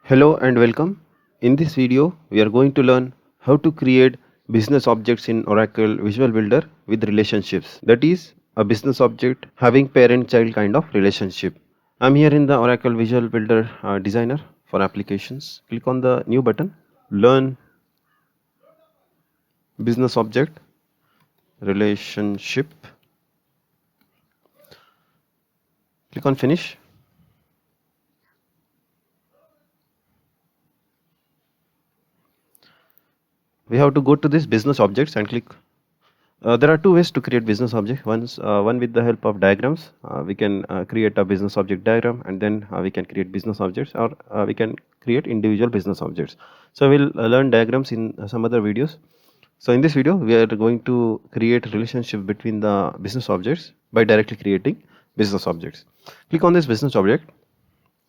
Hello and welcome. In this video, we are going to learn how to create business objects in Oracle Visual Builder with relationships. That is, a business object having parent-child kind of relationship. I'm here in the Oracle Visual Builder designer for applications. Click on the new button, learn business object relationship. Click on finish. We have to go to this business objects and click. There are two ways to create business object. One with the help of diagrams. We can create a business object diagram, and then we can create business objects, or we can create individual business objects. So we'll learn diagrams in some other videos. So in this video, we are going to create a relationship between the business objects by directly creating business objects. Click on this business object.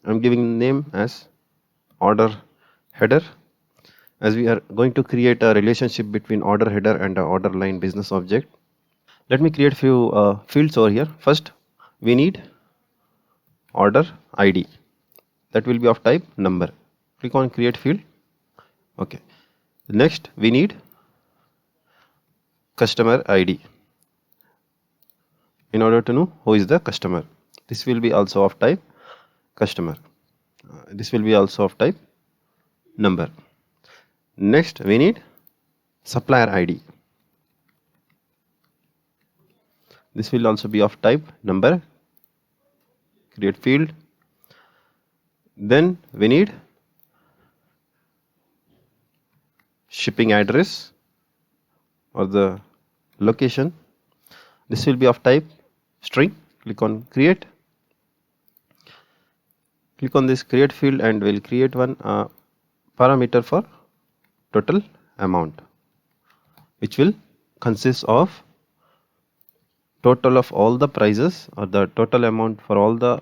I'm giving name as order header, as we are going to create a relationship between order header and a order line business object. Let me create few fields over here. First, we need order ID, that will be of type number. Click on create field. Okay. Next, we need customer ID in order to know who is the customer. This will be also of type customer. This will be also of type number. Next, we need supplier ID. This will also be of type number. Create field. Then we need shipping address or the location. This will be of type string. Click on create. Click on this create field and we'll create one parameter for total amount, which will consist of total of all the prices or the total amount for all the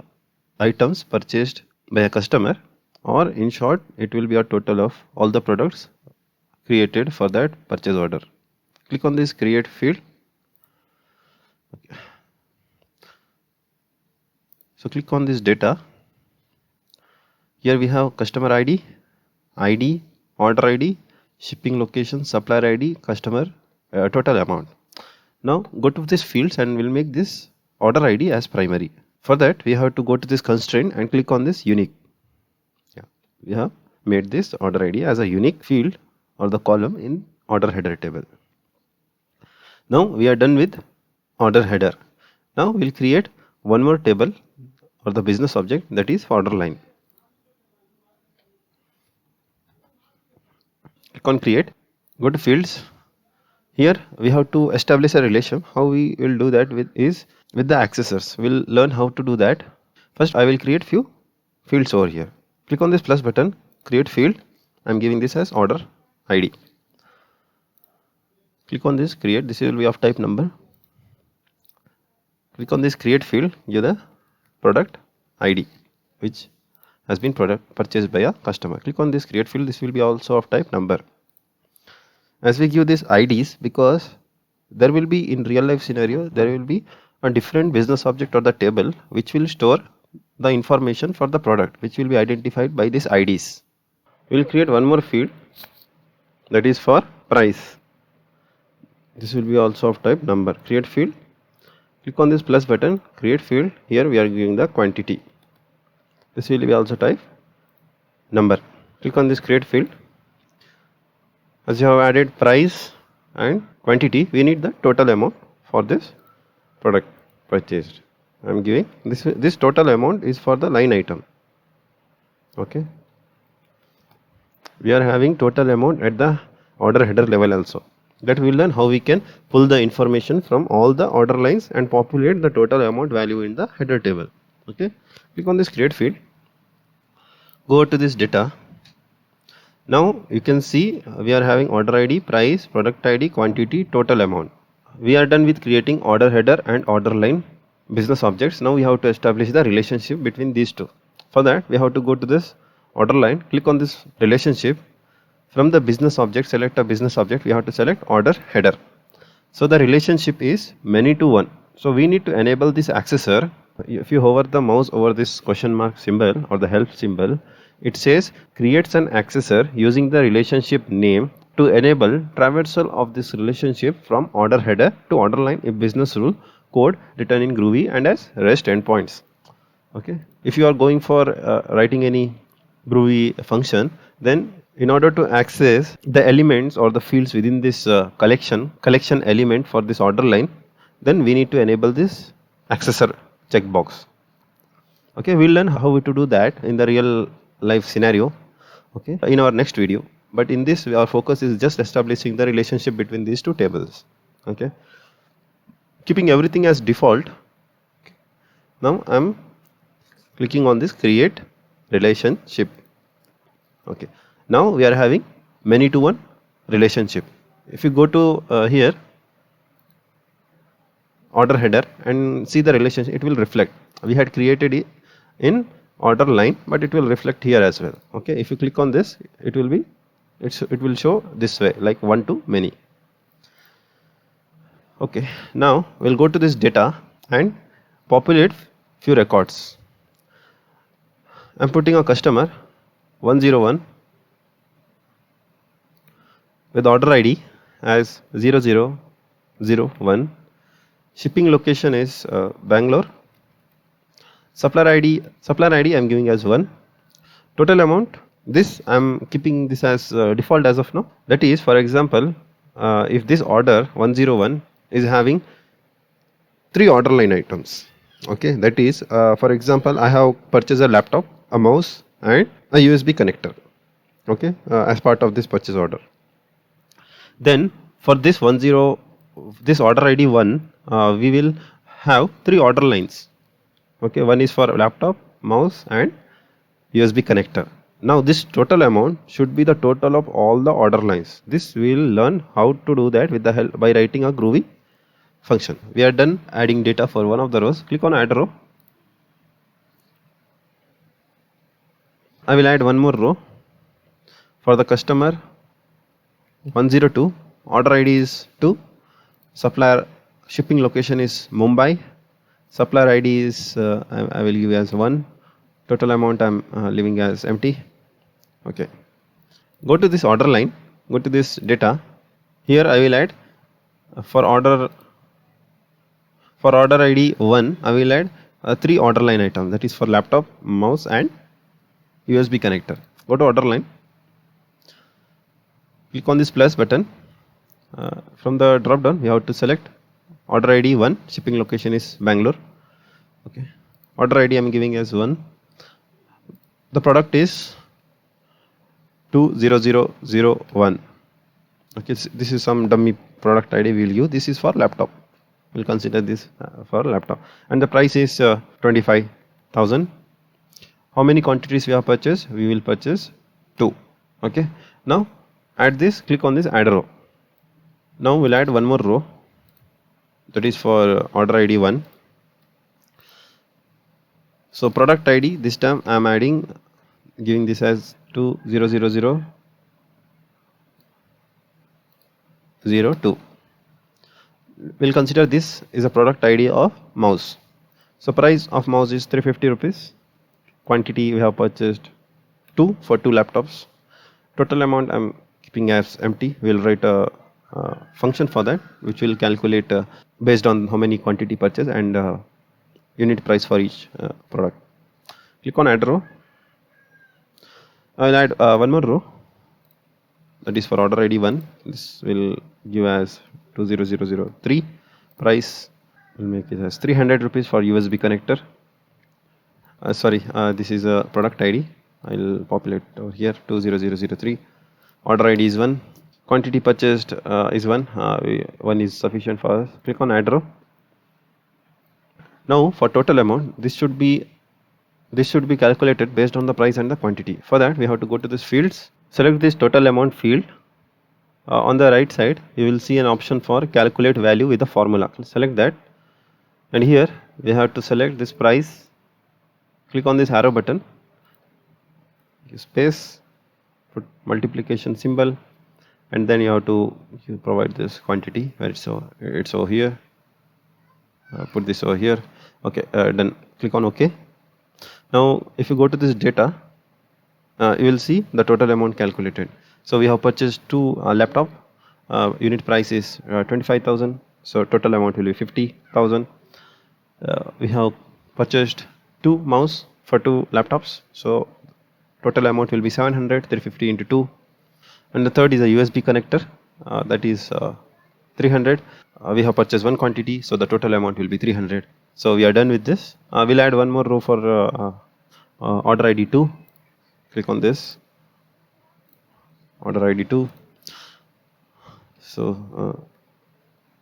items purchased by a customer, or in short, it will be a total of all the products created for that purchase order. Click on this create field. Okay. So click on this data. Here we have customer ID, order ID, shipping location, supplier ID, customer, total amount. Now go to this fields and we'll make this order ID as primary. For that, we have to go to this constraint and click on this unique. Yeah, we have made this order ID as a unique field or the column in order header table. Now we are done with order header. Now we'll create one more table or the business object, that is for order line. Click on create. Go to fields. Here we have to establish a relation. How we will do that with the accessors. We'll learn how to do that. First, I will create few fields over here. Click on this plus button, create field. I'm giving this as order ID. Click on this create. This will be of type number. Click on this create field. Give the product ID, which has been purchased by a customer. Click on this create field. This will be also of type number. As we give these IDs, because there will be in real life scenario, there will be a different business object or the table which will store the information for the product, which will be identified by these IDs. We will create one more field, that is for price. This will be also of type number. Create field. Click on this plus button, create field. Here we are giving the quantity. This will be also type number. Click on this create field. As you have added price and quantity, we need the total amount for this product purchased. I am giving this total amount is for the line item. Okay. We are having total amount at the order header level also. That we will learn how we can pull the information from all the order lines and populate the total amount value in the header table. Okay. Click on this create field. Go to this data. Now you can see we are having order ID, price, product ID, quantity, total amount. We are done with creating order header and order line business objects. Now we have to establish the relationship between these two. For that, we have to go to this order line, click on this relationship. From the business object, select a business object. We have to select order header. So the relationship is many to one. So we need to enable this accessor. If you hover the mouse over this question mark symbol or the help symbol, It says creates an accessor using the relationship name to enable traversal of this relationship from order header to order line if business rule code written in Groovy and as REST endpoints. Okay, if you are going for writing any Groovy function, then in order to access the elements or the fields within this collection element for this order line, then we need to enable this accessor checkbox. Okay, we'll learn how to do that in the real life scenario, okay, in our next video. But in this, our focus is just establishing the relationship between these two tables. Okay, keeping everything as default. Now I'm clicking on this create relationship. Okay, now we are having many to one relationship. If you go to here order header and see the relationship, it will reflect. We had created it in order line, but it will reflect here as well. Okay, if you click on this, it will show this way, like one to many. Okay, now we'll go to this data and populate few records. I'm putting a customer 101 with order ID as 0001. Shipping location is Bangalore. Supplier ID I'm giving as 1. Total amount, this I'm keeping this as default as of now. That is, for example, if this order 101 is having 3 order line items. Okay, that is, for example, I have purchased a laptop, a mouse and a USB connector. Okay, as part of this purchase order. Then for this this order ID 1, we will have 3 order lines. Okay, one is for laptop, mouse and USB connector. Now this total amount should be the total of all the order lines. This we will learn how to do that with the help by writing a Groovy function. We are done adding data for one of the rows. Click on add row. I will add one more row for the customer 102. Order ID is 2. Supplier shipping location is Mumbai. Supplier ID is I will give as 1. Total amount I'm leaving as empty. Okay. Go to this order line. Go to this data. Here I will add for order ID 1. I will add 3 order line items. That is for laptop, mouse and USB connector. Go to order line. Click on this plus button. From the drop down, we have to select order ID 1. Shipping location is Bangalore. Okay. Order ID I'm giving as 1. The product is 20001. Okay, this is some dummy product ID we will use. This is for laptop. We'll consider this for laptop. And the price is 25,000. How many quantities we have purchased? We will purchase 2. Okay. Now add this. Click on this add row. Now we'll add one more row. That is for order ID 1. So product ID, this time I am adding, giving this as 200002. We'll consider this is a product ID of mouse. So price of mouse is 350 rupees. Quantity we have purchased 2 for 2 laptops. Total amount I'm keeping as empty. We'll write a function for that, which will calculate based on how many quantity purchase and unit price for each product. Click on add row. I will add one more row, that is for order ID 1. This will give as 20003. Price will make it as 300 rupees for USB connector. This is a product ID. I will populate over here 20003. Order ID is 1. Quantity purchased is 1. 1 is sufficient for us. Click on add row. Now for total amount, this should be calculated based on the price and the quantity. For that we have to go to this fields, select this total amount field. On the right side you will see an option for calculate value with the formula. Select that, and here we have to select this price. Click on this arrow button, give space, put multiplication symbol, and then you have to provide this quantity where it's over here. Put this over here. Okay, done. Click on OK. Now if you go to this data, you will see the total amount calculated. So we have purchased two laptop. Unit price is 25,000. So total amount will be 50,000. We have purchased two mouse for two laptops. So total amount will be 700, 350 into 2. And the third is a USB connector, that is 300. We have purchased one quantity, so the total amount will be 300. So we are done with this. We'll add one more row for order ID 2. Click on this, order ID 2. So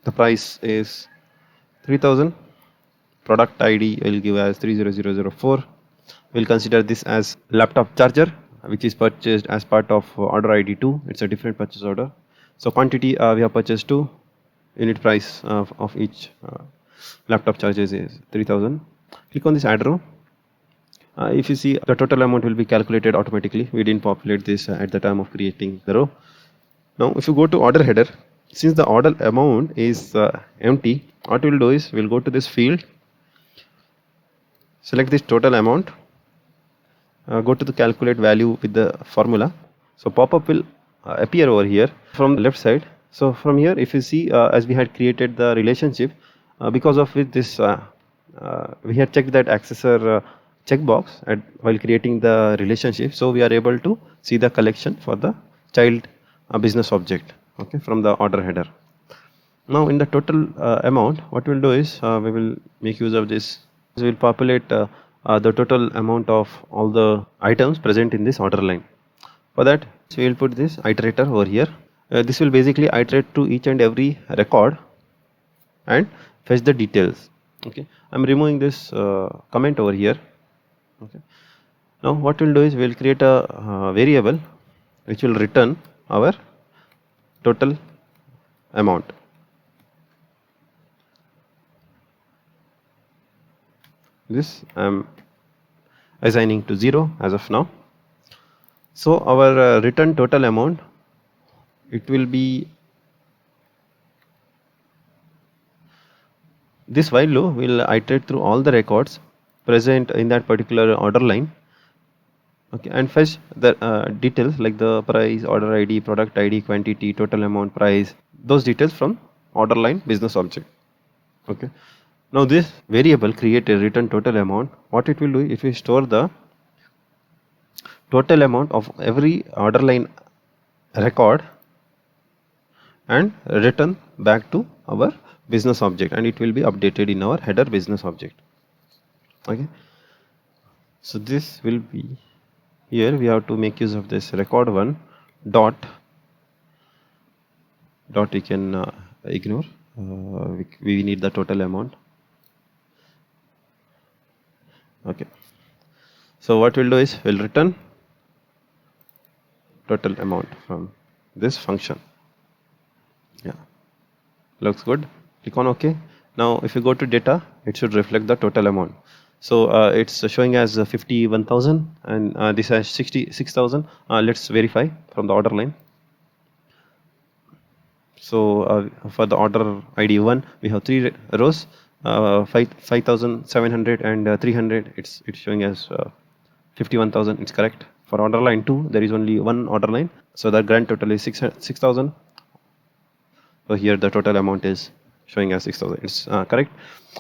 the price is 3000. Product ID will give as 30004. We'll consider this as laptop charger, which is purchased as part of order ID 2. It's a different purchase order. So quantity, we have purchased 2. Unit price of each laptop charges is 3000. Click on this add row. If you see, the total amount will be calculated automatically. We didn't populate this at the time of creating the row. Now if you go to order header, since the order amount is empty, what we'll do is we'll go to this field, select this total amount, go to the calculate value with the formula. So pop-up will appear over here from the left side. So from here, if you see, as we had created the relationship, because of which this we had checked that accessor checkbox while creating the relationship. So we are able to see the collection for the child business object, okay, from the order header. Now in the total amount, what we'll do is we will make use of this. So we'll populate the total amount of all the items present in this order line. For that, so we'll put this iterator over here. This will basically iterate to each and every record and fetch the details. Okay, I'm removing this comment over here. Okay. Now what we'll do is we'll create a variable which will return our total amount. This I'm assigning to 0 as of now. So our return total amount, it will be this while loop will iterate through all the records present in that particular order line, okay, and fetch the details like the price, order ID, product ID, quantity, total amount, price, those details from order line business object. Okay. Now this variable create a return total amount. What it will do, if we store the total amount of every order line record and return back to our business object, and it will be updated in our header business object. Okay. So this will be here. We have to make use of this record one dot we can ignore. We need the total amount. Okay. So what we'll do is we'll return total amount from this function. Yeah, looks good. Click on OK. Now if you go to data, it should reflect the total amount. So it's showing as 51,000 and this has 66,000. Let's verify from the order line. So for the order ID 1, we have 3 rows, 5,700 and 300. It's showing as 51,000. It's correct. For order line 2, there is only one order line, so the grand total is 6,000. So here the total amount is showing as 6,000. It's correct.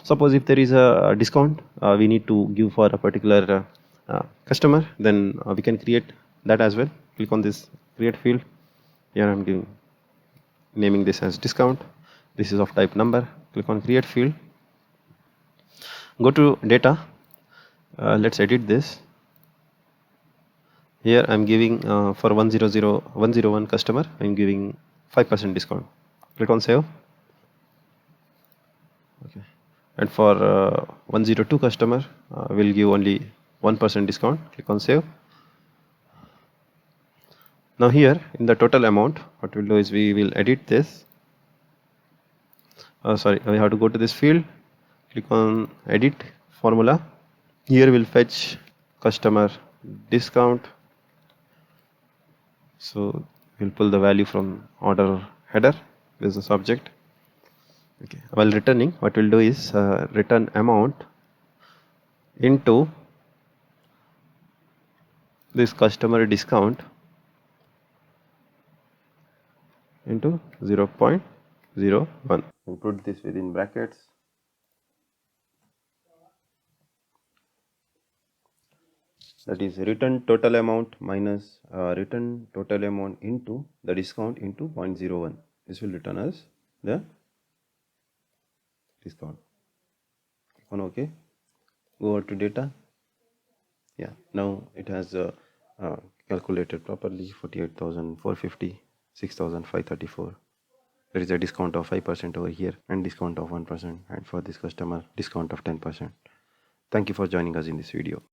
Suppose if there is a discount we need to give for a particular customer, then we can create that as well. Click on this create field. Here I'm naming this as discount. This is of type number. Click on create field. Go to data. Let's edit this. Here I'm giving for 101 customer, I'm giving 5% discount. Click on save. Okay. And for 102 customer, we'll give only 1% discount. Click on save. Now here in the total amount, what we'll do is we will edit this. Sorry, we have to go to this field. Click on edit formula. Here we'll fetch customer discount. So we'll pull the value from order header business object. Okay. While returning, what we'll do is return amount into this customer discount into 0.01. We put this within brackets. That is return total amount minus return total amount into the discount into 0.01. This will return us the discount. Click on OK. Go over to data. Yeah, now it has calculated properly 48,450, 6,534. There is a discount of 5% over here and discount of 1%, and for this customer discount of 10%. Thank you for joining us in this video.